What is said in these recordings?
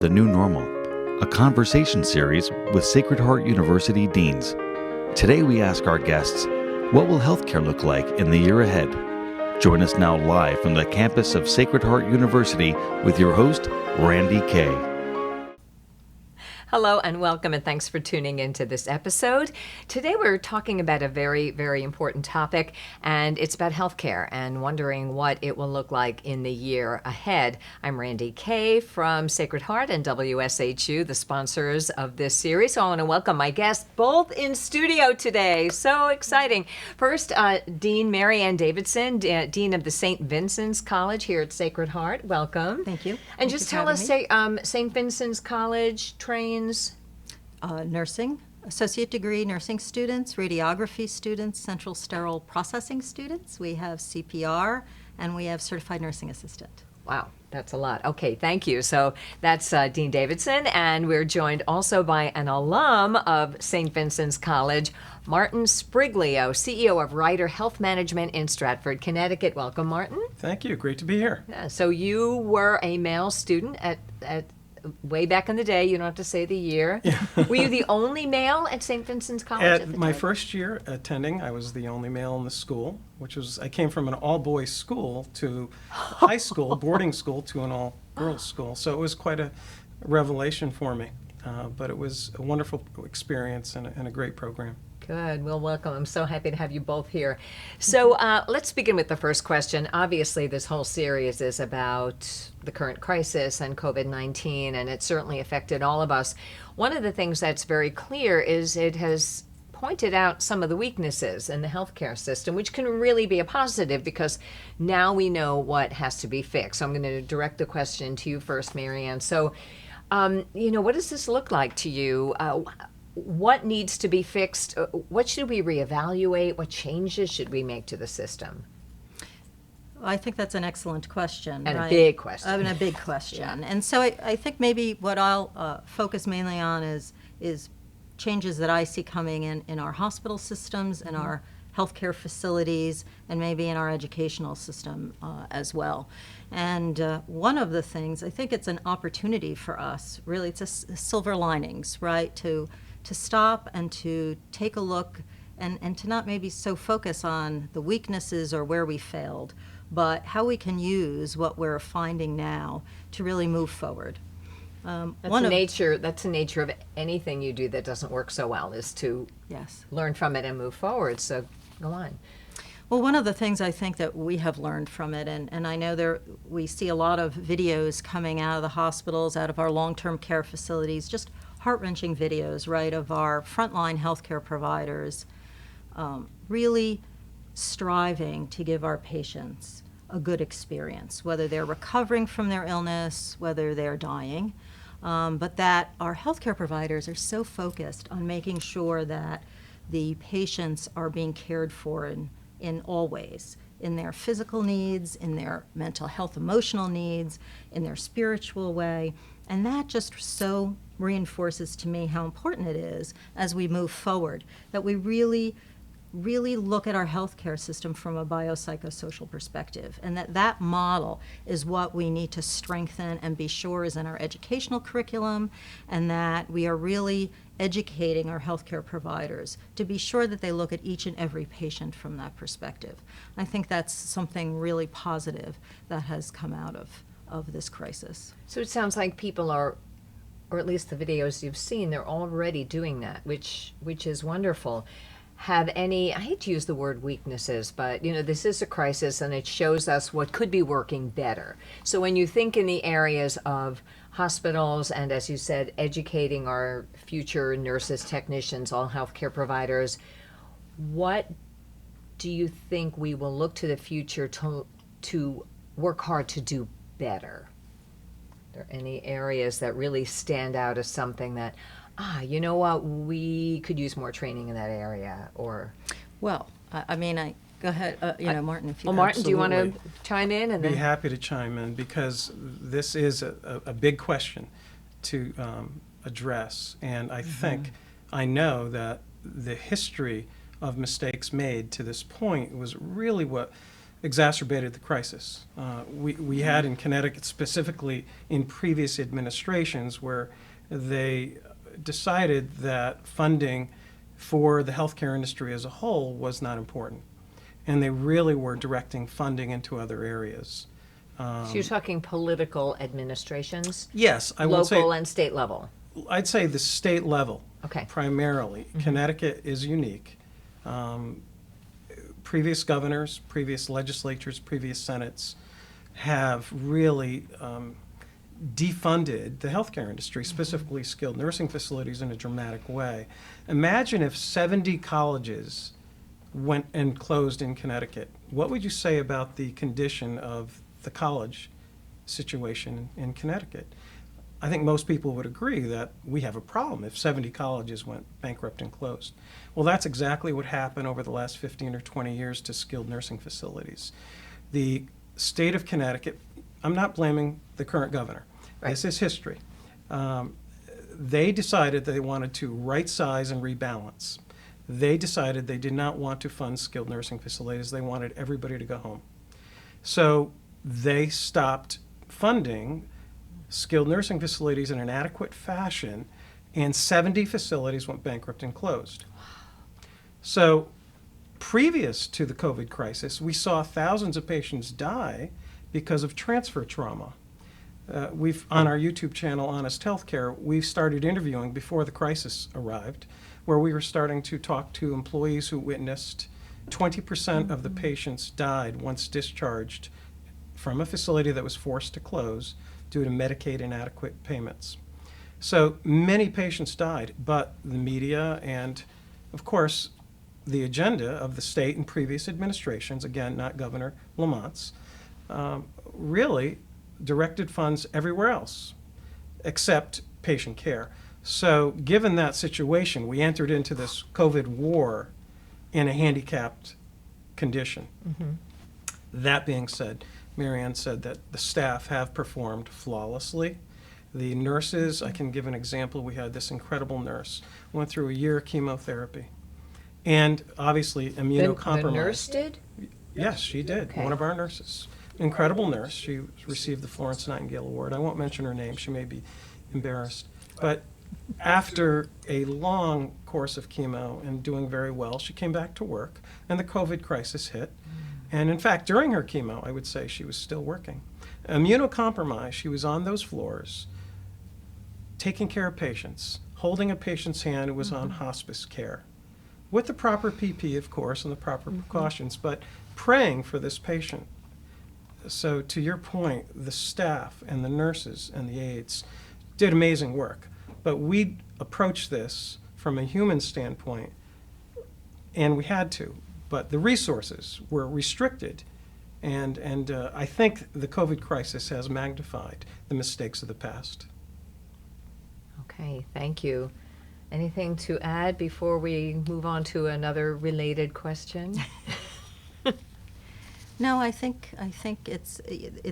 The New Normal, a conversation series with Sacred Heart University deans. Today we ask our guests, what will healthcare look like in the year ahead? Join us now live from the campus of Sacred Heart University with your host, Randye Kaye. Hello and welcome, and thanks for tuning into this episode. Today we're talking about a very, very important topic, and it's about healthcare and wondering what it will look like in the year ahead. I'm Randye Kaye from Sacred Heart and WSHU, the sponsors of this series. So I want to welcome my guests both in studio today. So exciting. First, Dean Mary Ann Davidson, Dean of the St. Vincent's College here at Sacred Heart. Welcome. Thank you. And Thank just you for tell us, having me. St. Vincent's College trains Nursing, associate degree nursing students, radiography students, central sterile processing students. We have CPR, and we have certified nursing assistant. Wow, that's a lot. Okay, thank you. So that's Dean Davidson, and we're joined also by an alum of St. Vincent's College, Martin Spriglio, CEO of Ryder Health Management in Stratford, Connecticut. Welcome, Martin. Thank you. Great to be here. Yeah, so you were a male student at way back in the day. You don't have to say the year. Yeah. Were you the only male at St. Vincent's College At at the my time? first year attending, I was the only male in the school, I came from an all-boys school to high school, boarding school, to an all-girls school. So it was quite a revelation for me. But it was a wonderful experience and a great program. Good. Well, welcome. I'm so happy to have you both here. So let's begin with the first question. Obviously, this whole series is about the current crisis and COVID-19, and it certainly affected all of us. One of the things that's very clear is it has pointed out some of the weaknesses in the healthcare system, which can really be a positive because now we know what has to be fixed. So I'm going to direct the question to you first, Mary Ann. So, what does this look like to you? What needs to be fixed? What should we reevaluate? What changes should we make to the system? I think that's an excellent question. And right? a big question. And a big question. Yeah. And so I think maybe what I'll focus mainly on is changes that I see coming in our hospital systems, in our healthcare facilities, and maybe in our educational system as well. And one of the things, I think it's an opportunity for us, really, it's a silver linings, right, to stop and to take a look and to not maybe so focus on the weaknesses or where we failed, but how we can use what we're finding now to really move forward. That's the nature of anything you do that doesn't work so well, is to learn from it and move forward. So go on. Well, one of the things I think that we have learned from it, and I know we see a lot of videos coming out of the hospitals, out of our long-term care facilities, just heart-wrenching videos, right, of our frontline healthcare providers really striving to give our patients a good experience, whether they're recovering from their illness, whether they're dying, but that our healthcare providers are so focused on making sure that the patients are being cared for in all ways, in their physical needs, in their mental health, emotional needs, in their spiritual way. And that just so reinforces to me how important it is as we move forward, that we really look at our healthcare system from a biopsychosocial perspective, and that model is what we need to strengthen and be sure is in our educational curriculum, and that we are really educating our healthcare providers to be sure that they look at each and every patient from that perspective. I think that's something really positive that has come out of this crisis. So it sounds like people are, or at least the videos you've seen, they're already doing that, which is wonderful. Have any, I hate to use the word weaknesses, but this is a crisis and it shows us what could be working better. So when you think in the areas of hospitals and, as you said, educating our future nurses, technicians, all healthcare providers, what do you think we will look to the future to work hard to do better? Are there any areas that really stand out as something that, you know what, we could use more training in that area? Or, well, go ahead, Martin, if you. Well, Martin, do you want to Absolutely. chime in? I'd be happy to chime in because this is a big question to address. And I know that the history of mistakes made to this point was really what exacerbated the crisis. We had in Connecticut, specifically in previous administrations, where they decided that funding for the healthcare industry as a whole was not important. And they really were directing funding into other areas. So you're talking political administrations, Yes, I would say, local and state level. I'd say the state level Okay. primarily. Connecticut is unique. Previous governors, previous legislatures, previous senates have really defunded the healthcare industry, specifically skilled nursing facilities, in a dramatic way. Imagine if 70 colleges went and closed in Connecticut. What would you say about the condition of the college situation in Connecticut? I think most people would agree that we have a problem if 70 colleges went bankrupt and closed. Well, that's exactly what happened over the last 15 or 20 years to skilled nursing facilities. The state of Connecticut, I'm not blaming the current governor. Right. This is history. They decided they wanted to right size and rebalance. They decided they did not want to fund skilled nursing facilities. They wanted everybody to go home. So they stopped funding skilled nursing facilities in an adequate fashion, and 70 facilities went bankrupt and closed. So previous to the COVID crisis, we saw thousands of patients die because of transfer trauma. We've, on our YouTube channel, Honest Healthcare, we started interviewing before the crisis arrived, where we were starting to talk to employees who witnessed 20% of the patients died once discharged from a facility that was forced to close due to Medicaid inadequate payments. So many patients died, but the media and, of course, the agenda of the state and previous administrations, again, not Governor Lamont's, really directed funds everywhere else except patient care. So given that situation, we entered into this COVID war in a handicapped condition. That being said, Marianne said that the staff have performed flawlessly. The nurses, I can give an example. We had this incredible nurse, went through a year of chemotherapy, and obviously immunocompromised. The nurse did? Yes, she did. Okay. One of our nurses. Incredible nurse. She received the Florence Nightingale Award. I won't mention her name. She may be embarrassed. But after a long course of chemo and doing very well, she came back to work, and the COVID crisis hit. And in fact, during her chemo, I would say she was still working. Immunocompromised, she was on those floors, taking care of patients, holding a patient's hand who was on hospice care, with the proper PPE, of course, and the proper precautions, but praying for this patient. So to your point, the staff and the nurses and the aides did amazing work. But we approached this from a human standpoint, and we had to. But the resources were restricted, and I think the COVID crisis has magnified the mistakes of the past. Okay, thank you. Anything to add before we move on to another related question? No, I think it's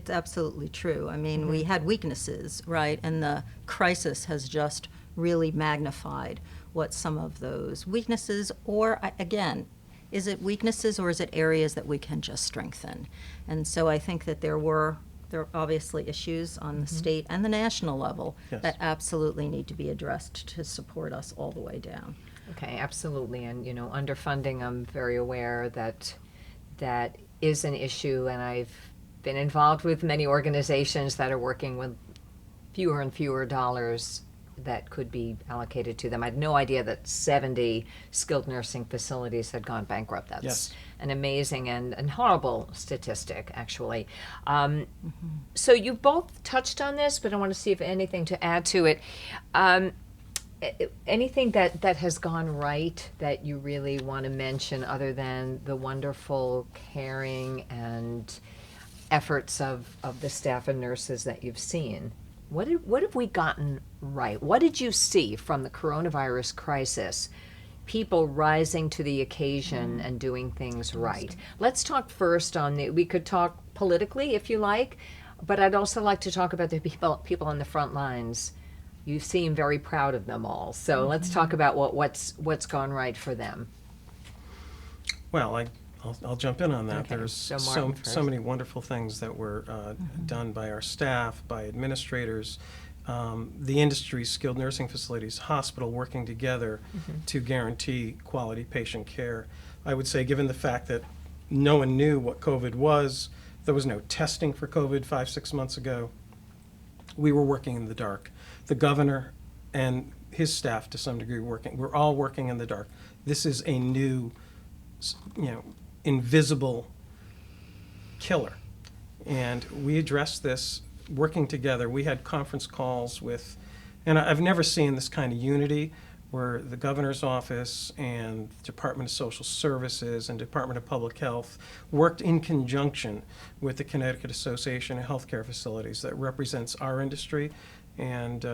absolutely true. I mean, we had weaknesses, right? And the crisis has just really magnified what some of those weaknesses, or again, is it weaknesses or is it areas that we can just strengthen? And so I think that there are obviously issues on the state and the national level Yes. that absolutely need to be addressed to support us all the way down. Okay, absolutely. And, underfunding, I'm very aware that that is an issue, and I've been involved with many organizations that are working with fewer and fewer dollars that could be allocated to them. I had no idea that 70 skilled nursing facilities had gone bankrupt. That's Yes. an amazing and horrible statistic, actually. So you both touched on this, but I want to see if anything to add to it. Anything that has gone right that you really want to mention other than the wonderful caring and efforts of the staff and nurses that you've seen? What have we gotten right? What did you see from the coronavirus crisis? People rising to the occasion and doing things right. Let's talk first we could talk politically if you like, but I'd also like to talk about the people on the front lines. You seem very proud of them all. So let's talk about what's gone right for them. Well, I'll jump in on that. Okay, There's so so Martin so first. many wonderful things that were done by our staff, by administrators, the industry, skilled nursing facilities, hospital working together to guarantee quality patient care. I would say, given the fact that no one knew what COVID was, there was no testing for COVID 5-6 months ago, we were working in the dark. The governor and his staff, to some degree, we're all working in the dark. This is a new, invisible killer. And we addressed this working together. We had conference calls with, and I've never seen this kind of unity where the governor's office and Department of Social Services and Department of Public Health worked in conjunction with the Connecticut Association of Healthcare Facilities that represents our industry. And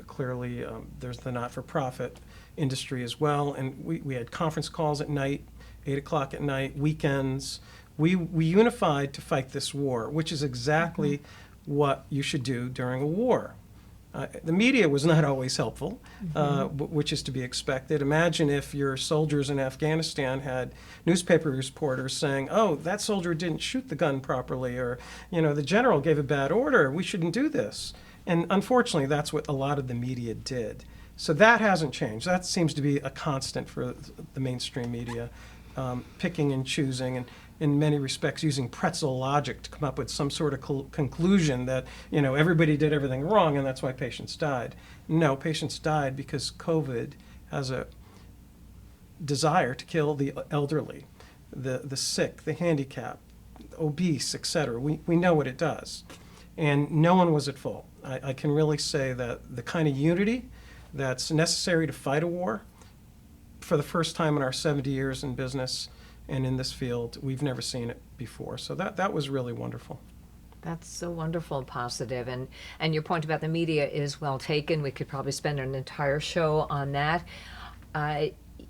clearly there's the not-for-profit industry as well. And we had conference calls at night, 8 o'clock at night, weekends. We unified to fight this war, which is exactly what you should do during a war. The media was not always helpful, which is to be expected. Imagine if your soldiers in Afghanistan had newspaper reporters saying, oh, that soldier didn't shoot the gun properly, or, the general gave a bad order, we shouldn't do this. And unfortunately, that's what a lot of the media did. So that hasn't changed. That seems to be a constant for the mainstream media, picking and choosing, and in many respects using pretzel logic to come up with some sort of conclusion that, everybody did everything wrong and that's why patients died. No, patients died because COVID has a desire to kill the elderly, the sick, the handicapped, obese, etc. We know what it does. And no one was at fault. I can really say that the kind of unity that's necessary to fight a war, for the first time in our 70 years in business and in this field, we've never seen it before. So that was really wonderful. That's so wonderful and positive. And your point about the media is well taken. We could probably spend an entire show on that.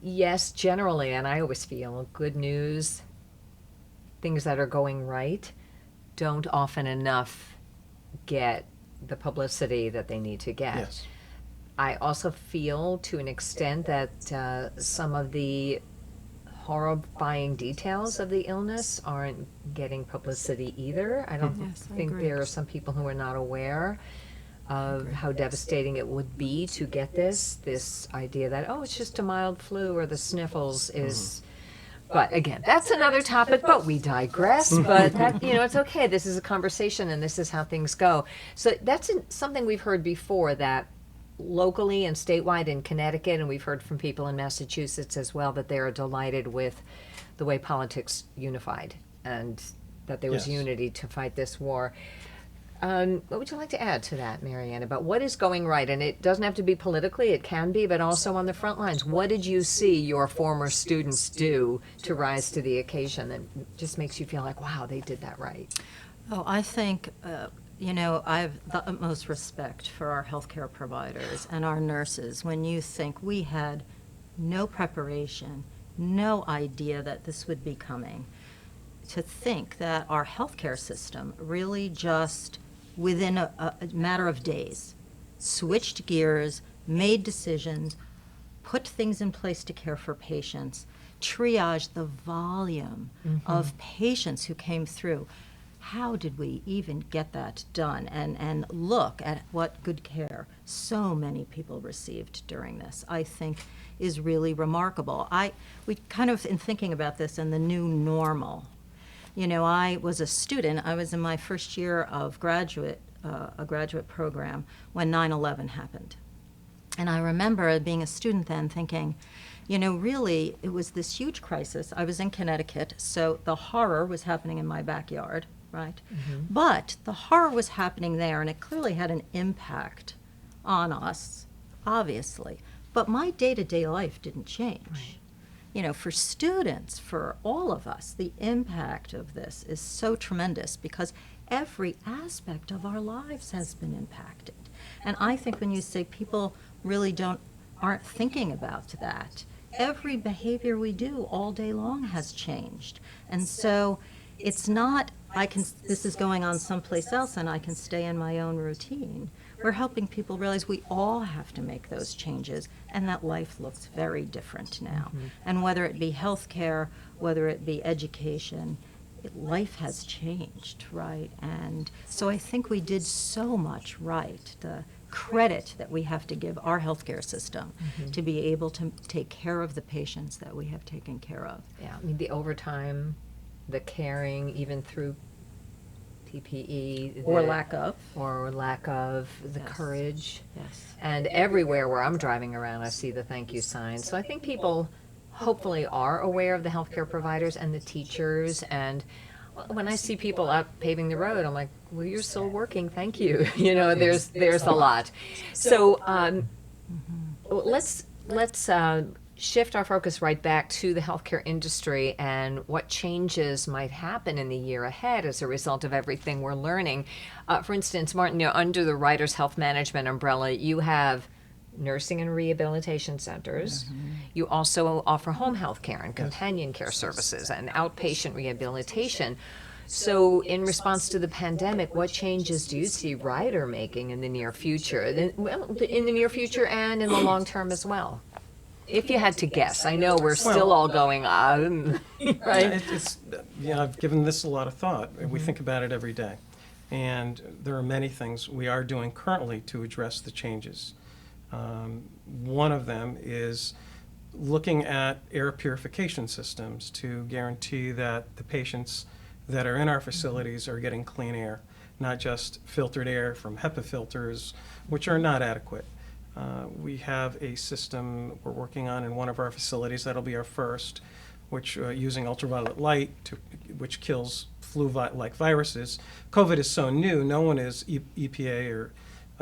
Yes, generally, and I always feel good news, things that are going right, don't often enough get the publicity that they need to get. Yes. I also feel to an extent that some of the horrifying details of the illness aren't getting publicity either. I don't Yes, I think agree. there are some people who are not aware of how devastating it would be to get this idea that, oh, it's just a mild flu or the sniffles is. But again, that's another topic, but we digress. But that, it's okay. This is a conversation and this is how things go. So that's something we've heard before, that locally and statewide in Connecticut, and we've heard from people in Massachusetts as well, that they are delighted with the way politics unified and that there was Yes. unity to fight this war. What would you like to add to that, Marianne, about what is going right? And it doesn't have to be politically, it can be, but also on the front lines. What did you see your former students do to rise to the occasion that just makes you feel like, wow, they did that right? Oh, I think, I have the utmost respect for our healthcare providers and our nurses. When you think we had no preparation, no idea that this would be coming, to think that our healthcare system really just, within a matter of days, switched gears, made decisions, put things in place to care for patients, triaged the volume of patients who came through. How did we even get that done? And look at what good care so many people received during this, I think is really remarkable. We kind of, in thinking about this and the new normal, I was a student. I was in my first year of a graduate program when 9/11 happened. And I remember being a student then thinking, really, it was this huge crisis. I was in Connecticut, so the horror was happening in my backyard, right? But the horror was happening there, and it clearly had an impact on us, obviously. But my day-to-day life didn't change. For students, for all of us, the impact of this is so tremendous because every aspect of our lives has been impacted. And I think when you say people really aren't thinking about that, every behavior we do all day long has changed. And so it's not, this is going on someplace else and I can stay in my own routine. we're helping people realize we all have to make those changes, and that life looks very different now. And whether it be healthcare, whether it be education, life has changed, right? And so I think we did so much right. The credit that we have to give our healthcare system to be able to take care of the patients that we have taken care of. Yeah, I mean, the overtime, the caring, even through PPE. Or the- lack of. Or lack of the Yes. courage. Yes. And everywhere where I'm driving around, I see the thank you signs. So I think people hopefully are aware of the healthcare providers and the teachers. And when I see people out paving the road, I'm like, well, you're still working. Thank you. You know, there's a lot. So let's shift our focus right back to the healthcare industry and what changes might happen in the year ahead as a result of everything we're learning. For instance, Martin, under the Writers Health Management umbrella, you have nursing and rehabilitation centers. You also offer home health care and companion care services and outpatient rehabilitation. So in response to the pandemic, what changes do you see Ryder making in the near future? Well, in the near future and in the long term as well? If you had to guess, I know we're still all going, right? I've given this a lot of thought. We think about it every day. And there are many things we are doing currently to address the changes. One of them is looking at air purification systems to guarantee that the patients that are in our facilities are getting clean air, not just filtered air from HEPA filters, which are not adequate. We have a system we're working on in one of our facilities, that'll be our first, which using ultraviolet light, which kills flu-like viruses. COVID is so new, no one is EPA or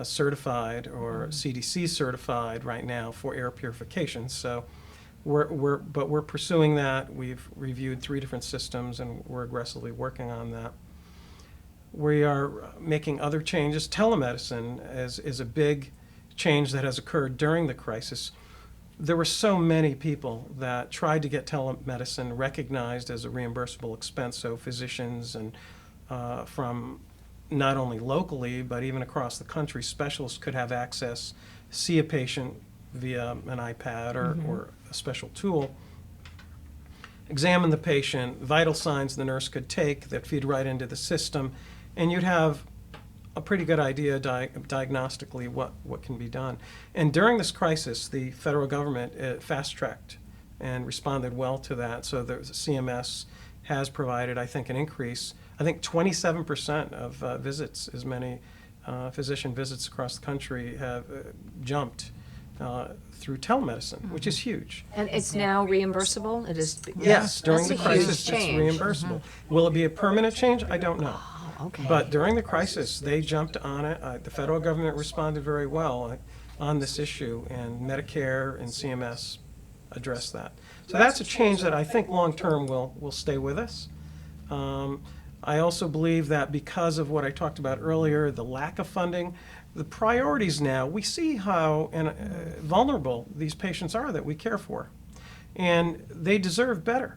certified or CDC certified right now for air purification. So we're pursuing that. We've reviewed 3 different systems and we're aggressively working on that. We are making other changes. Telemedicine is a big change that has occurred during the crisis. There were so many people that tried to get telemedicine recognized as a reimbursable expense, so physicians and from not only locally but even across the country, specialists could have access, see a patient via an iPad or a special tool, examine the patient, vital signs the nurse could take that feed right into the system, and you'd have a pretty good idea diagnostically what can be done. And during this crisis, the federal government fast-tracked and responded well to that. So the CMS has provided, I think, an increase. I think 27% of visits, as many physician visits across the country have jumped through telemedicine, which is huge. And it's now reimbursable? It is. Yes, during That's the a huge crisis, it's change. reimbursable. Will it be a permanent change? I don't know. Okay. But during the crisis, they jumped on it. The federal government responded very well on this issue, and Medicare and CMS addressed that. So that's a change that I think long-term will stay with us. I also believe that because of what I talked about earlier, the lack of funding, the priorities now, we see how vulnerable these patients are that we care for, and they deserve better.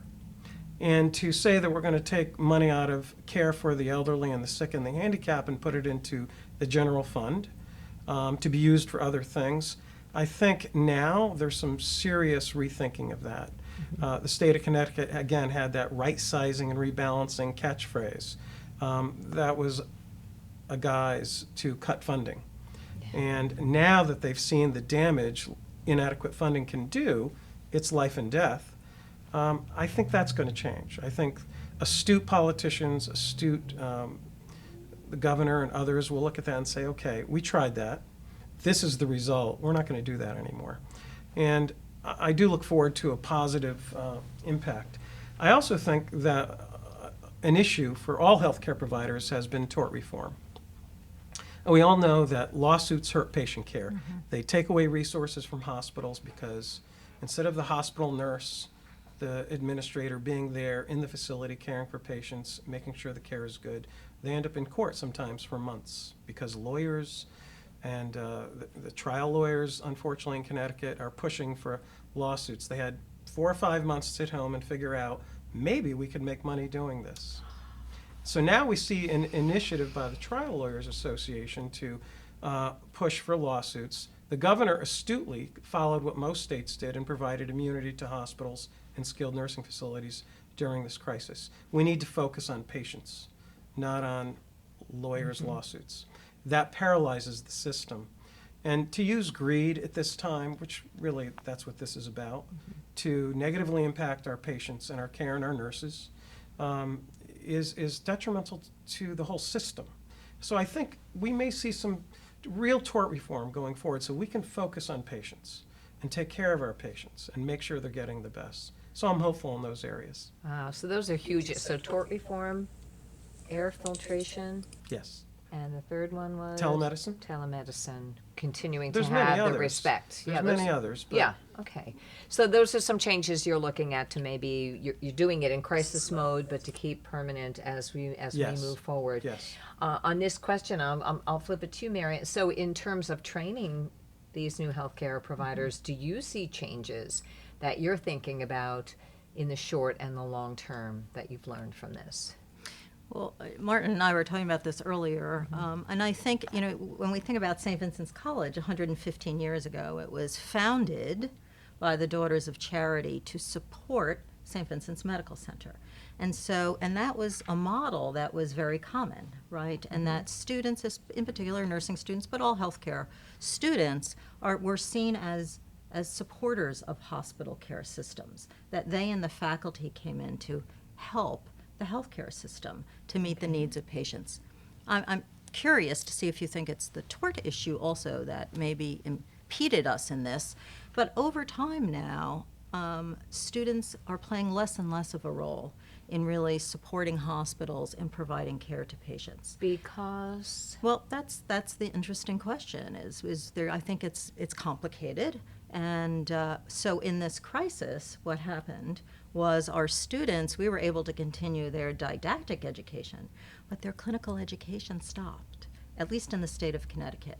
And to say that we're going to take money out of care for the elderly and the sick and the handicapped and put it into the general fund to be used for other things, I think now there's some serious rethinking of that. The state of Connecticut, again, had that right-sizing and rebalancing catchphrase. That was a guise to cut funding. And now that they've seen the damage inadequate funding can do, it's life and death, I think that's going to change. I think astute politicians, the governor and others will look at that and say, okay, we tried that. This is the result. We're not going to do that anymore. And I do look forward to a positive impact. I also think that an issue for all healthcare providers has been tort reform. And we all know that lawsuits hurt patient care. They take away resources from hospitals because instead of the hospital nurse, the administrator being there in the facility caring for patients, making sure the care is good, they end up in court sometimes for months because lawyers and the trial lawyers, unfortunately, in Connecticut are pushing for lawsuits. They had 4 or 5 months to sit home and figure out, maybe we could make money doing this. So now we see an initiative by the Trial Lawyers Association to push for lawsuits. The governor astutely followed what most states did and provided immunity to hospitals and skilled nursing facilities during this crisis. We need to focus on patients, not on lawyers' lawsuits. That paralyzes the system. And to use greed at this time, which really that's what this is about, to negatively impact our patients and our care and our nurses, is detrimental to the whole system. So I think we may see some real tort reform going forward so we can focus on patients and take care of our patients and make sure they're getting the best. So I'm hopeful in those areas. Wow, so those are huge. So tort reform, air filtration, Yes. and the third one was? Telemedicine? Telemedicine, continuing There's to many have the others. respect. There's Yeah, many others. But Yeah, okay. So those are some changes you're looking at to maybe, you're doing it in crisis mode, but to keep permanent as we Yes. move forward. Yes. On this question, I'll flip it to you, Mary. So in terms of training these new healthcare providers, do you see changes that you're thinking about in the short and the long term that you've learned from this? Well, Martin and I were talking about this earlier, and I think, when we think about St. Vincent's College 115 years ago, it was founded by the Daughters of Charity to support St. Vincent's Medical Center. And that was a model that was very common, right? And that students, in particular nursing students, but all healthcare students, were seen as supporters of hospital care systems, that they and the faculty came in to help the healthcare system to meet the needs of patients. I'm curious to see if you think it's the tort issue also that maybe impeded us in this, but over time now, students are playing less and less of a role in really supporting hospitals and providing care to patients. Because? Well, that's the interesting question. Is there? I think it's complicated, and so in this crisis, what happened was our students, we were able to continue their didactic education, but their clinical education stopped, at least in the state of Connecticut,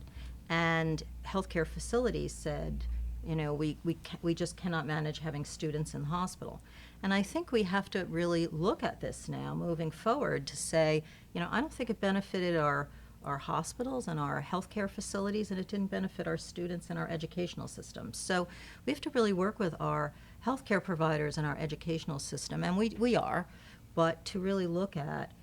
and healthcare facilities said, we just cannot manage having students in the hospital. And I think we have to really look at this now, moving forward, to say, I don't think it benefited our hospitals and our healthcare facilities, and it didn't benefit our students and our educational systems. So we have to really work with our healthcare providers and our educational system, and we are, but to really look at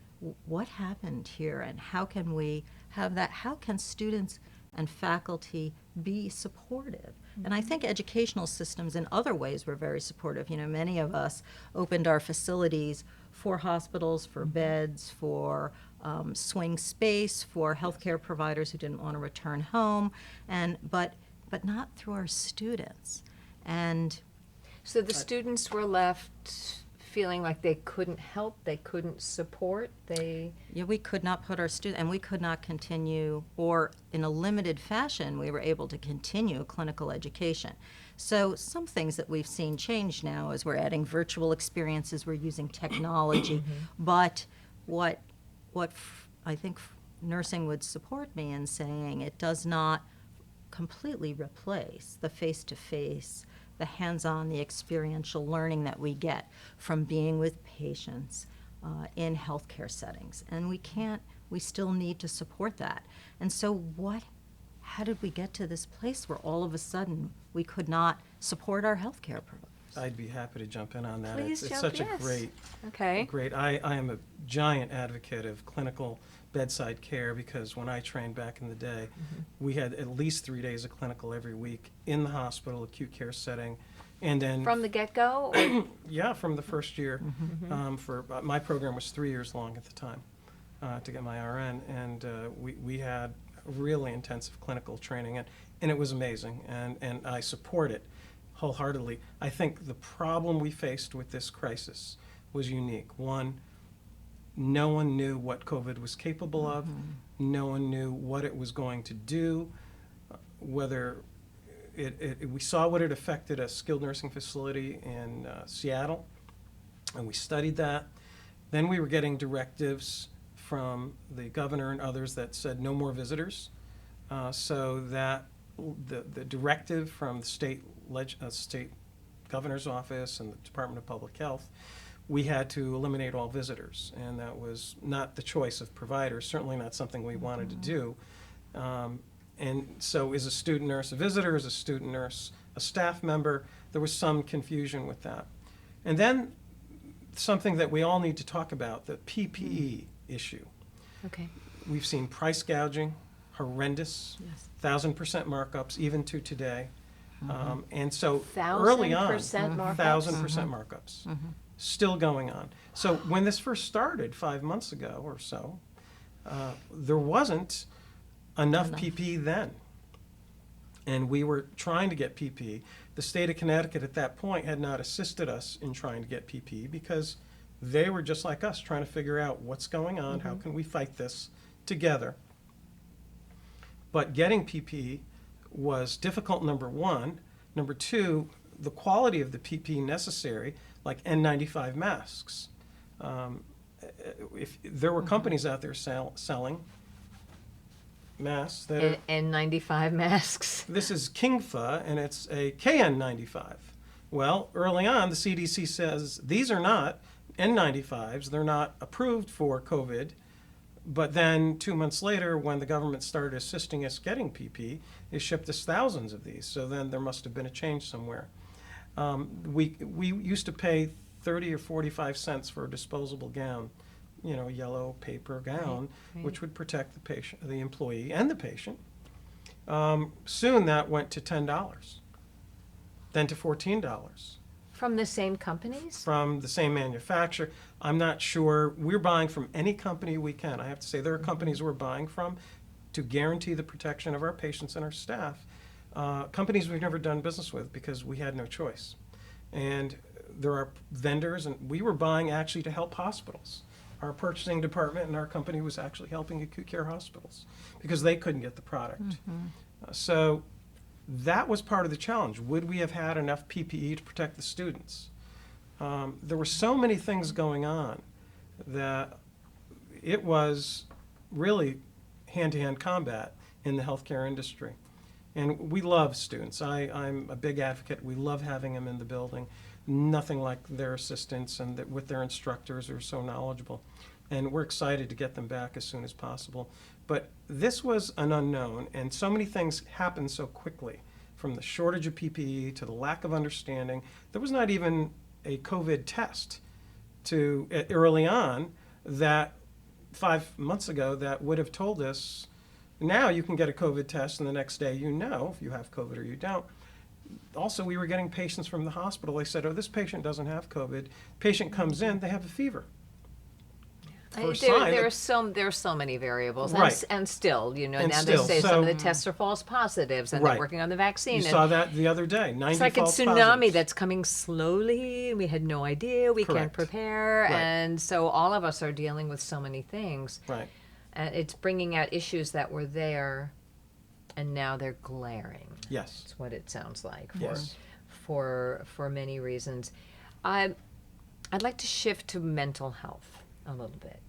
what happened here and how can we have that, how can students and faculty be supportive. And I think educational systems in other ways were very supportive. Many of us opened our facilities for hospitals, for beds, for swing space, for healthcare providers who didn't want to return home, but not through our students. And So the students were left feeling like they couldn't help, they couldn't support, we could not put our students, and we could not continue, or in a limited fashion, we were able to continue clinical education. So some things that we've seen change now is we're adding virtual experiences, we're using technology, but what I think nursing would support me in saying, it does not completely replace the face-to-face, the hands-on, the experiential learning that we get from being with patients in healthcare settings. And we still need to support that. And so how did we get to this place where all of a sudden we could not support our healthcare providers? I'd be happy to jump in on that. Please It's jump, such yes. a great, I am a giant advocate of clinical bedside care, because when I trained back in the day, we had at least 3 days of clinical every week in the hospital, acute care setting, and then from the get-go? Or? yeah, from the first year. My program was 3 years long at the time to get my RN, and we had really intensive clinical training, and it was amazing, and I support it wholeheartedly. I think the problem we faced with this crisis was unique. One, no one knew what COVID was capable of. No one knew what it was going to do, whether we saw what it affected a skilled nursing facility in Seattle, and we studied that. Then we were getting directives from the governor and others that said no more visitors. So that the directive from the state governor's office and the Department of Public Health, we had to eliminate all visitors, and that was not the choice of providers, certainly not something we wanted to do. And so is a student nurse a visitor? Is a student nurse a staff member? There was some confusion with that. And then something that we all need to talk about, the PPE issue. Okay. We've seen price gouging, horrendous, 1,000% markups, even to today. And so early on, 1,000% markups? 1,000% markups, still going on. So when this first started 5 months ago or so, there wasn't enough PPE then. And we were trying to get PPE. The state of Connecticut at that point had not assisted us in trying to get PPE because they were just like us, trying to figure out what's going on, how can we fight this together. But getting PPE was difficult, number one. Number two, the quality of the PPE necessary, like N95 masks. If there were companies out there selling masks that are, N95 masks. this is Kingfa, and it's a KN95. Well, early on, the CDC says these are not N95s. They're not approved for COVID. But then 2 months later, when the government started assisting us getting PPE, they shipped us thousands of these. So then there must have been a change somewhere. We used to pay 30 or 45 cents for a disposable gown, yellow paper gown, Right. which would protect the patient, the employee, and the patient. Soon that went to $10, then to $14 From the same companies? from the same manufacturer. I'm not sure. We're buying from any company we can. I have to say there are companies we're buying from to guarantee the protection of our patients and our staff. Companies we've never done business with because we had no choice. And there are vendors, and we were buying actually to help hospitals. Our purchasing department and our company was actually helping acute care hospitals because they couldn't get the product. So that was part of the challenge. Would we have had enough PPE to protect the students? There were so many things going on that it was really hand-to-hand combat in the healthcare industry. And we love students. I'm a big advocate. We love having them in the building. Nothing like their assistants and with their instructors who are so knowledgeable. And we're excited to get them back as soon as possible. But this was an unknown, and so many things happened so quickly, from the shortage of PPE to the lack of understanding. There was not even a COVID test early on that 5 months ago that would have told us, now you can get a COVID test and the next day you know if you have COVID or you don't. Also, we were getting patients from the hospital. They said, oh, this patient doesn't have COVID. Patient comes in, they have a fever. There are so many variables, Right. and still, And now still, they say some so- of the tests are false positives, and Right. they're working on the vaccine. You and saw that the other day, 90 it's like a false tsunami positives. that's coming slowly. We had no idea. We can't Correct. prepare, Right. and so all of us are dealing with so many things. Right. And it's bringing out issues that were there, and now they're glaring. Yes. That's what it sounds like Yes. for many reasons. I'd like to shift to mental health a little bit.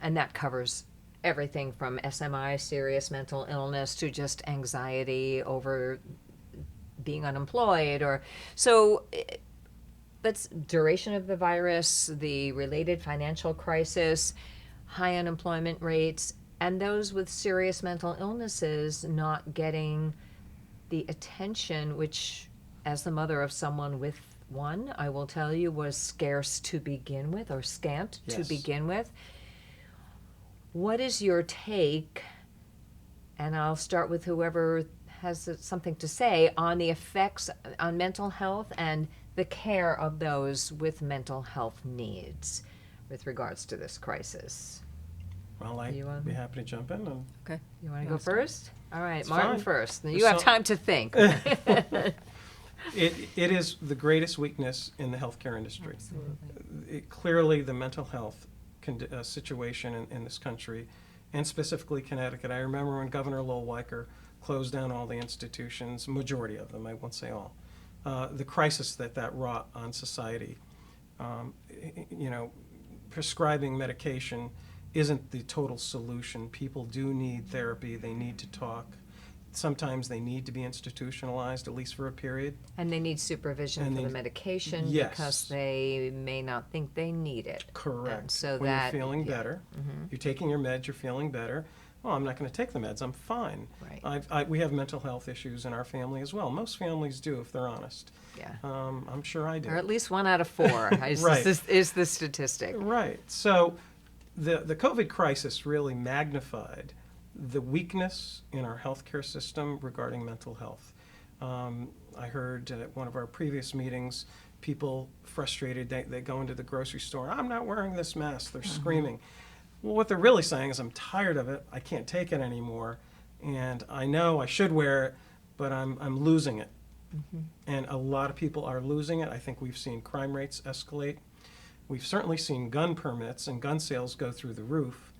And that covers everything from SMI, serious mental illness, to just anxiety over being unemployed, that's duration of the virus, the related financial crisis, high unemployment rates, and those with serious mental illnesses not getting the attention, which, as the mother of someone with one, I will tell you, was scarce to begin with, or scant to Yes. begin with. What is your take, and I'll start with whoever has something to say, on the effects on mental health and the care of those with mental health needs with regards to this crisis? Well, I'd You want- be happy to jump in. And Okay. You want to You go wanna start? first? All right, It's Martin fine. first. There's You have some- time to think. it is the greatest weakness in the healthcare industry. Clearly, the mental health situation in this country, and specifically Connecticut. I remember when Governor Lowell Weicker closed down all the institutions, majority of them, I won't say all, the crisis that wrought on society. Prescribing medication isn't the total solution. People do need therapy. They need to talk. Sometimes they need to be institutionalized, at least for a period. And they need supervision And for they- the medication Yes. because they may not think they need it. Correct. And so when that, you're feeling yeah. better, you're taking your meds, you're feeling better. oh, I'm not going to take the meds, I'm fine. Right. We have mental health issues in our family as well. Most families do, if they're honest. Yeah. I'm sure I do. Or at least 1 out of 4 Right. is the statistic. Right. So the COVID crisis really magnified the weakness in our healthcare system regarding mental health. I heard at one of our previous meetings, people frustrated, they go into the grocery store, I'm not wearing this mask, they're screaming. Well, what they're really saying is, I'm tired of it, I can't take it anymore, and I know I should wear it, but I'm losing it. And a lot of people are losing it. I think we've seen crime rates escalate. We've certainly seen gun permits and gun sales go through the roof.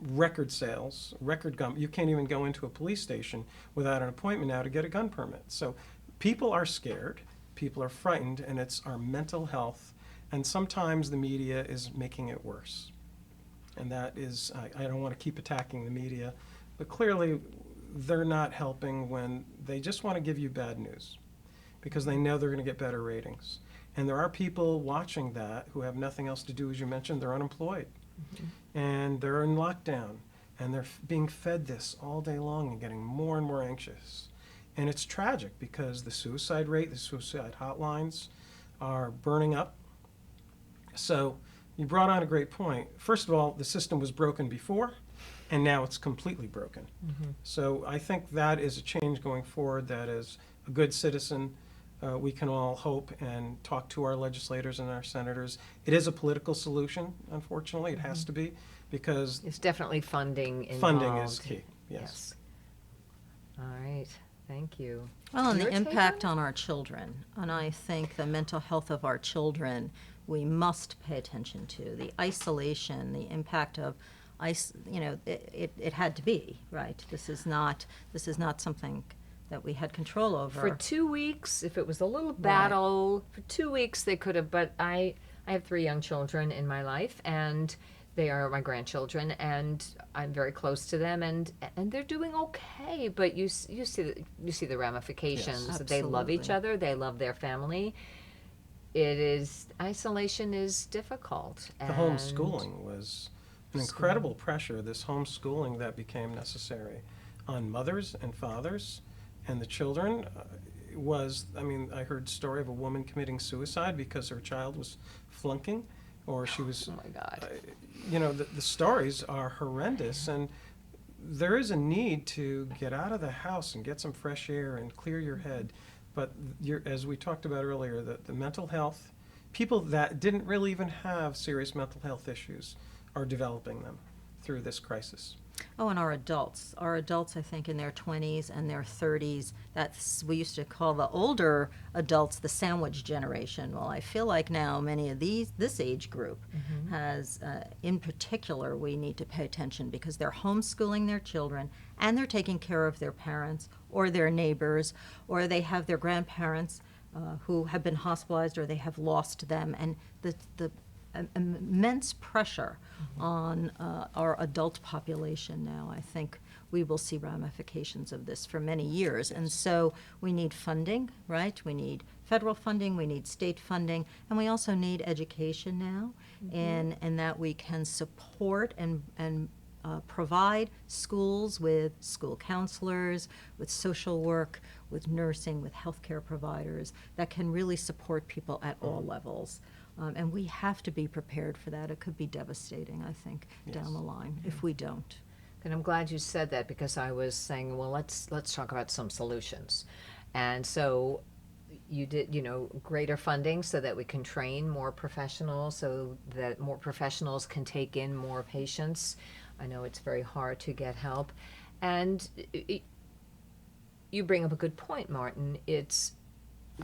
Record sales, record gun. You can't even go into a police station without an appointment now to get a gun permit. So people are scared, people are frightened, and it's our mental health. And sometimes the media is making it worse. And that is, I don't want to keep attacking the media, but clearly they're not helping when they just want to give you bad news because they know they're going to get better ratings. And there are people watching that who have nothing else to do, as you mentioned, they're unemployed. And they're in lockdown, and they're being fed this all day long and getting more and more anxious. And it's tragic because the suicide rate, the suicide hotlines are burning up. So you brought on a great point. First of all, the system was broken before, and now it's completely broken. So I think that is a change going forward that as a good citizen, we can all hope and talk to our legislators and our senators. It is a political solution, unfortunately. It has to be, because It's definitely funding involved. funding is key. Yes. All right. Thank you. Well, and Your the take impact on on our children. And I think the mental health of our children, we must pay attention to. The isolation, the impact of, it had to be, right? This is not something that we had control over. For 2 weeks, if it was a little battle, for 2 weeks they could have, but I have 3 young children in my life, and they are my grandchildren, and I'm very close to them, and they're doing okay, but you see the ramifications. Yes, They love each absolutely. other, they love their family. Isolation is difficult. The homeschooling was an incredible pressure, this homeschooling that became necessary on mothers and fathers and the children. I heard a story of a woman committing suicide because her child was flunking, or she was, Oh my God. the stories are horrendous, and there is a need to get out of the house and get some fresh air and clear your head. But as we talked about earlier, the mental health, people that didn't really even have serious mental health issues are developing them through this crisis. Oh, and our adults, I think, in their 20s and their 30s, we used to call the older adults the sandwich generation. Well, I feel like now many of this age group has, in particular, we need to pay attention because they're homeschooling their children and they're taking care of their parents or their neighbors, or they have their grandparents who have been hospitalized or they have lost them, and the immense pressure on our adult population now. I think we will see ramifications of this for many years. And so we need funding, right? We need federal funding, we need state funding, and we also need education now, and that we can support and provide schools with school counselors, with social work, with nursing, with healthcare providers that can really support people at all levels. And we have to be prepared for that. It could be devastating, I think, down the line if we don't. And I'm glad you said that, because I was saying, well, let's talk about some solutions. And so you did, greater funding so that we can train more professionals, so that more professionals can take in more patients. I know it's very hard to get help. And you bring up a good point, Martin. It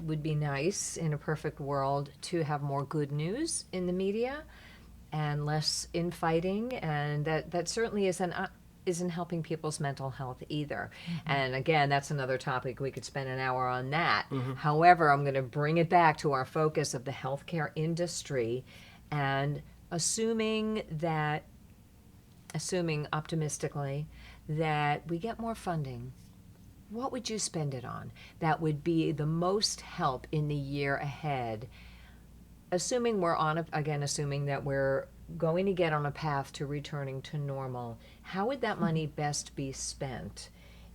would be nice in a perfect world to have more good news in the media and less infighting, and that certainly isn't helping people's mental health either. And again, that's another topic. We could spend an hour on that. However, I'm going to bring it back to our focus of the healthcare industry, and assuming optimistically that we get more funding. What would you spend it on that would be the most help in the year ahead? Assuming that we're going to get on a path to returning to normal, how would that money best be spent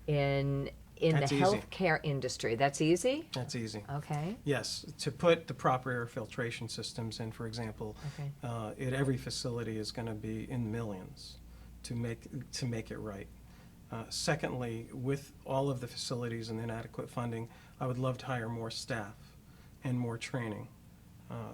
in That's the easy. healthcare industry? That's easy? That's easy. Okay. Yes, to put the proper air filtration systems in, for example, Okay. at every facility is going to be in millions to make it right. Secondly, with all of the facilities and inadequate funding, I would love to hire more staff and more training.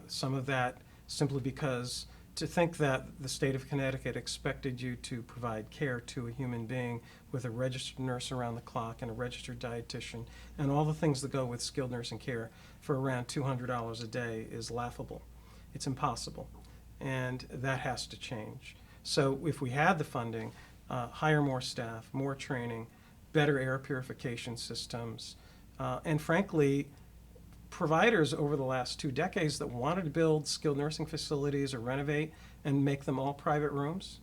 Some of that simply because to think that the state of Connecticut expected you to provide care to a human being with a registered nurse around the clock and a registered dietitian and all the things that go with skilled nursing care for around $200 a day is laughable. It's impossible, and that has to change. So if we had the funding, hire more staff, more training, better air purification systems, and frankly, providers over the last 2 decades that wanted to build skilled nursing facilities or renovate and make them all private rooms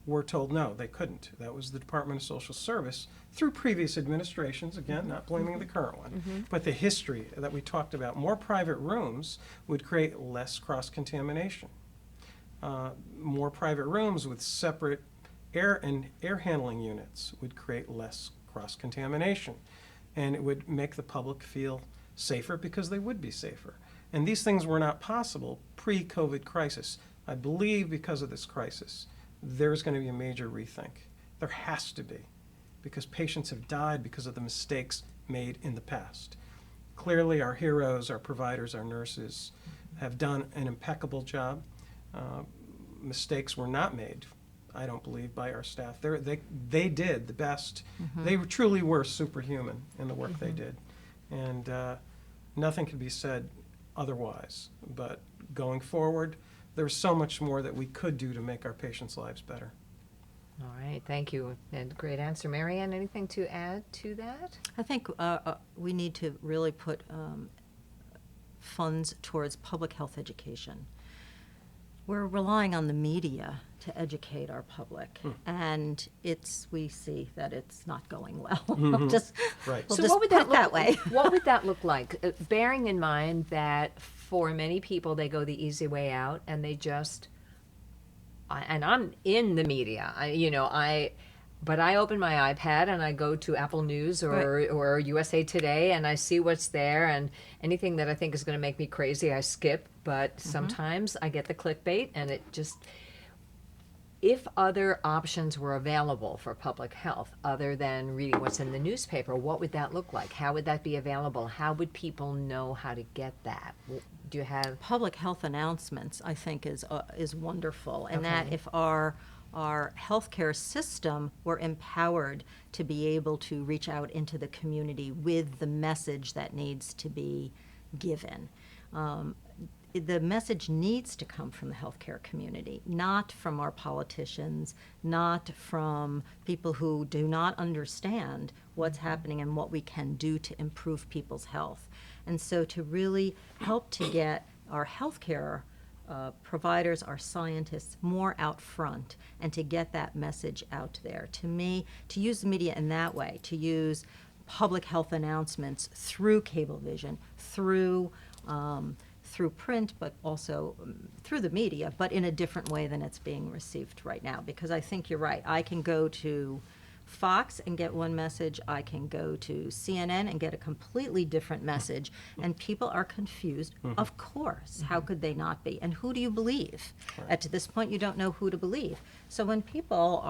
were told no, they couldn't. That was the Department of Social Service through previous administrations, again, not blaming the current one, but the history that we talked about. More private rooms would create less cross-contamination. More private rooms with separate air handling units would create less cross-contamination, and it would make the public feel safer because they would be safer. And these things were not possible pre-COVID crisis. I believe because of this crisis, there's going to be a major rethink. There has to be, because patients have died because of the mistakes made in the past. Clearly, our heroes, our providers, our nurses have done an impeccable job. Mistakes were not made, I don't believe, by our staff. They did the best. They truly were superhuman in the work they did. And nothing can be said otherwise. But going forward, there's so much more that we could do to make our patients' lives better. All right, thank you. And great answer. Marianne, anything to add to that? I think we need to really put funds towards public health education. We're relying on the media to educate our public, and we see that it's not going well. Right. We'll So just what would put that it that way. What would that look like? Bearing in mind that for many people, they go the easy way out, and they just, and I'm in the media, but I open my iPad and I go to Apple News or USA Today and I see what's there, and anything that I think is going to make me crazy, I skip. But sometimes I get the clickbait, and it just, if other options were available for public health other than reading what's in the newspaper, what would that look like? How would that be available? How would people know how to get that? Do you have Public health announcements, I think, is wonderful, and that Okay. if our healthcare system were empowered to be able to reach out into the community with the message that needs to be given. The message needs to come from the healthcare community, not from our politicians, not from people who do not understand what's happening and what we can do to improve people's health. And so to really help to get our healthcare providers, our scientists more out front, and to get that message out there. To me, to use the media in that way, to use public health announcements through Cablevision, through print, but also through the media, but in a different way than it's being received right now. Because I think you're right. I can go to Fox and get one message. I can go to CNN and get a completely different message. And people are confused. Of course. How could they not be? And who do you believe? At this point, you don't know who to believe. So when people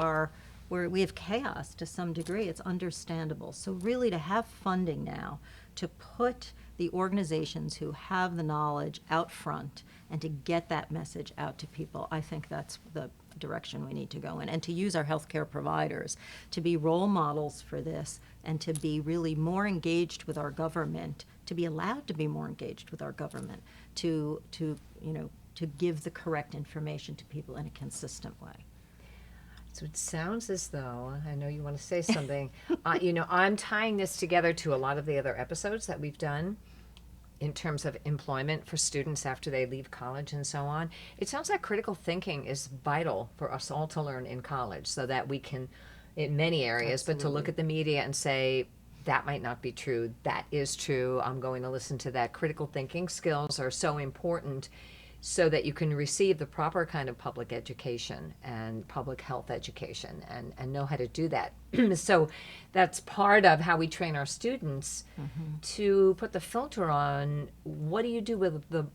where we have chaos to some degree, it's understandable. So really to have funding now to put the organizations who have the knowledge out front and to get that message out to people, I think that's the direction we need to go in. And to use our healthcare providers to be role models for this and to be really more engaged with our government, to be allowed to be more engaged with our government, to give the correct information to people in a consistent way. So it sounds as though, I know you want to say something, I'm tying this together to a lot of the other episodes that we've done in terms of employment for students after they leave college and so on. It sounds like critical thinking is vital for us all to learn in college so that we can, in many areas, but to look at the media and say, that might not be true, that is true, I'm going to listen to that. Critical thinking skills are so important so that you can receive the proper kind of public education and public health education and know how to do that. So that's part of how we train our students to put the filter on what do you do with the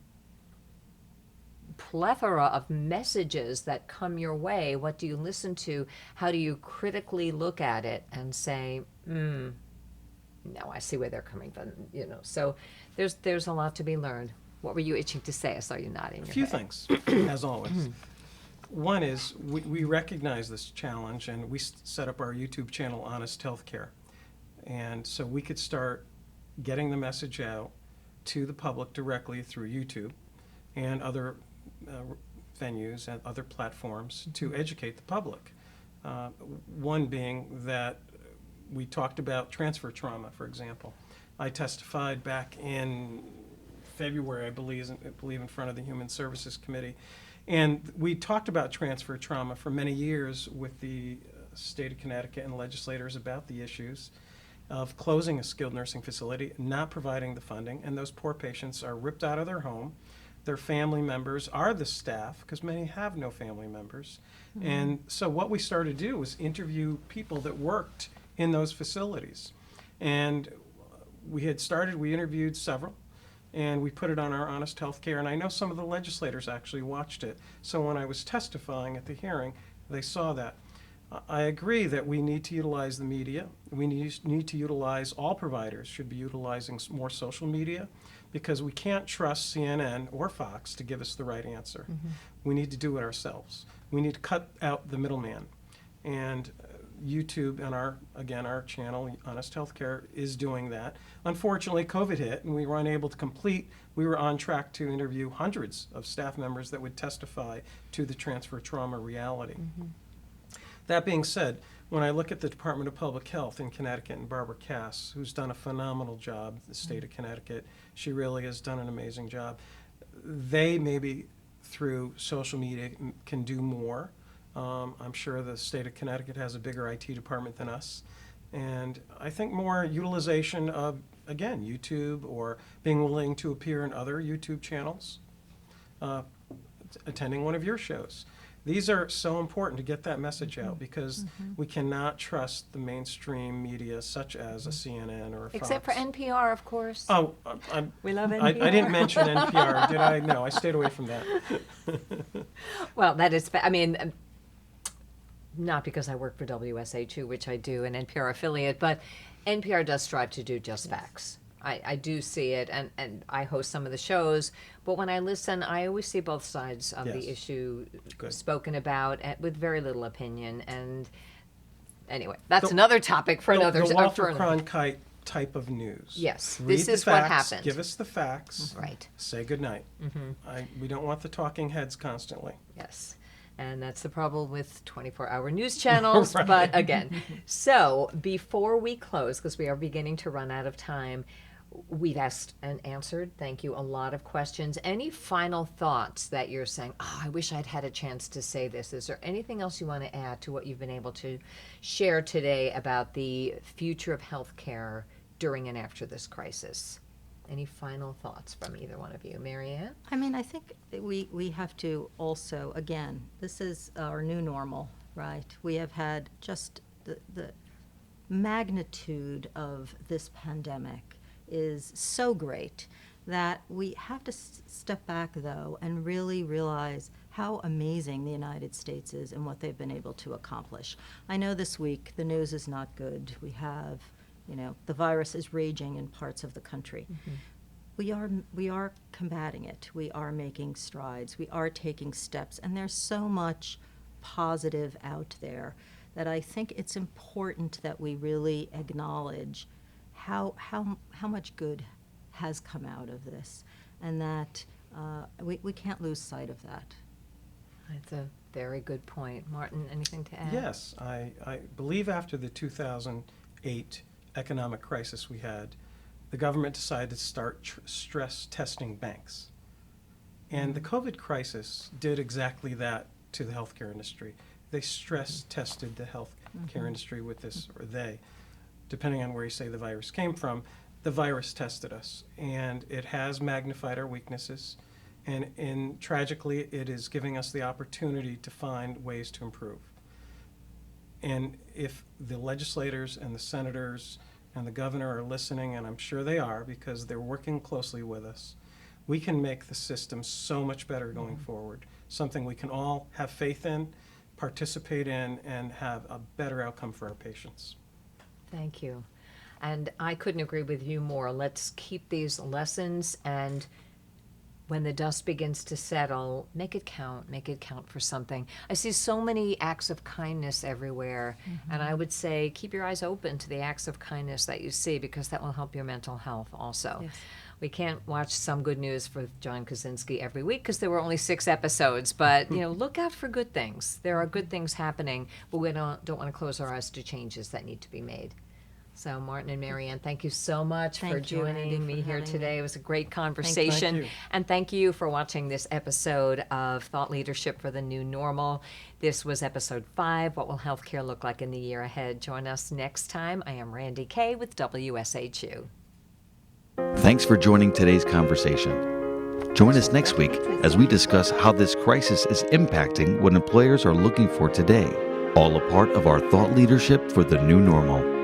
plethora of messages that come your way. What do you listen to? How do you critically look at it and say, no, I see where they're coming from, So there's a lot to be learned. What were you itching to say? I saw you nodding your A few head. things, as always. One is we recognize this challenge, and we set up our YouTube channel, Honest Healthcare. And so we could start getting the message out to the public directly through YouTube and other venues and other platforms to educate the public. One being that we talked about transfer trauma, for example. I testified back in February, I believe in front of the Human Services Committee. And we talked about transfer trauma for many years with the state of Connecticut and legislators about the issues of closing a skilled nursing facility, not providing the funding, and those poor patients are ripped out of their home. Their family members are the staff, because many have no family members. And so what we started to do was interview people that worked in those facilities. And we interviewed several, and we put it on our Honest Healthcare, and I know some of the legislators actually watched it. So when I was testifying at the hearing, they saw that. I agree that we need to utilize the media. We need to utilize, all providers should be utilizing more social media, because we can't trust CNN or Fox to give us the right answer. We need to do it ourselves. We need to cut out the middleman. And YouTube and our channel, Honest Healthcare, is doing that. Unfortunately, COVID hit and we were unable to complete. We were on track to interview hundreds of staff members that would testify to the transfer trauma reality. That being said, when I look at the Department of Public Health in Connecticut and Barbara Cass, who's done a phenomenal job, the state of Connecticut, she really has done an amazing job. They maybe through social media can do more. I'm sure the state of Connecticut has a bigger IT department than us. And I think more utilization of, again, YouTube, or being willing to appear in other YouTube channels, attending one of your shows. These are so important to get that message out, because we cannot trust the mainstream media such as a CNN or a Fox. Except for NPR, of course. Oh, We love NPR. I didn't mention NPR, did I? No, I stayed away from that. Well, that is, not because I work for WSHU, which I do, an NPR affiliate, but NPR does strive to do just facts. I do see it, and I host some of the shows, but when I listen, I always see both sides of the Yes. issue Good. spoken about with very little opinion. And anyway, that's another topic for another. The Walter for- Cronkite type of news. Yes, Read this the is what facts, happened. Give us the facts. Right. Say goodnight. We don't want the talking heads constantly. Yes. And that's the problem with 24-hour news channels. Right. But again, so before we close, because we are beginning to run out of time, we've asked and answered, thank you, a lot of questions. Any final thoughts that you're saying, I wish I'd had a chance to say this? Is there anything else you want to add to what you've been able to share today about the future of healthcare during and after this crisis? Any final thoughts from either one of you? Mary Ann? I mean, I think that we have to also, again, this is our new normal, right? We have had just the magnitude of this pandemic is so great that we have to step back, though, and really realize how amazing the United States is and what they've been able to accomplish. I know this week the news is not good. We have, the virus is raging in parts of the country. We are combating it. We are making strides. We are taking steps, and there's so much positive out there that I think it's important that we really acknowledge how much good has come out of this, and that we can't lose sight of that. That's a very good point. Martin, anything to add? Yes, I believe after the 2008 economic crisis we had, the government decided to start stress testing banks. And the COVID crisis did exactly that to the healthcare industry. They stress tested the healthcare industry with this, or they, depending on where you say the virus came from, the virus tested us. And it has magnified our weaknesses. And tragically, it is giving us the opportunity to find ways to improve. And if the legislators and the senators and the governor are listening, and I'm sure they are because they're working closely with us, we can make the system so much better going forward, something we can all have faith in, participate in, and have a better outcome for our patients. Thank you. And I couldn't agree with you more. Let's keep these lessons, and when the dust begins to settle, make it count for something. I see so many acts of kindness everywhere, and I would say keep your eyes open to the acts of kindness that you see, because that will help your mental health also. Yes. We can't watch Some Good News for John Krasinski every week because there were only 6 episodes, but look out for good things. There are good things happening, but we don't want to close our eyes to changes that need to be made. So Martin and Marianne, thank you so much for Thank you, Randye, joining me for here having today. me. It was a great conversation. Thank you. And thank you for watching this episode of Thought Leadership for the New Normal. This was episode 5, What Will Healthcare Look Like in the Year Ahead? Join us next time. I am Randye Kaye with WSHU. Thanks for joining today's conversation. Join us next week as we discuss how this crisis is impacting what employers are looking for today, all a part of our thought leadership for the new normal.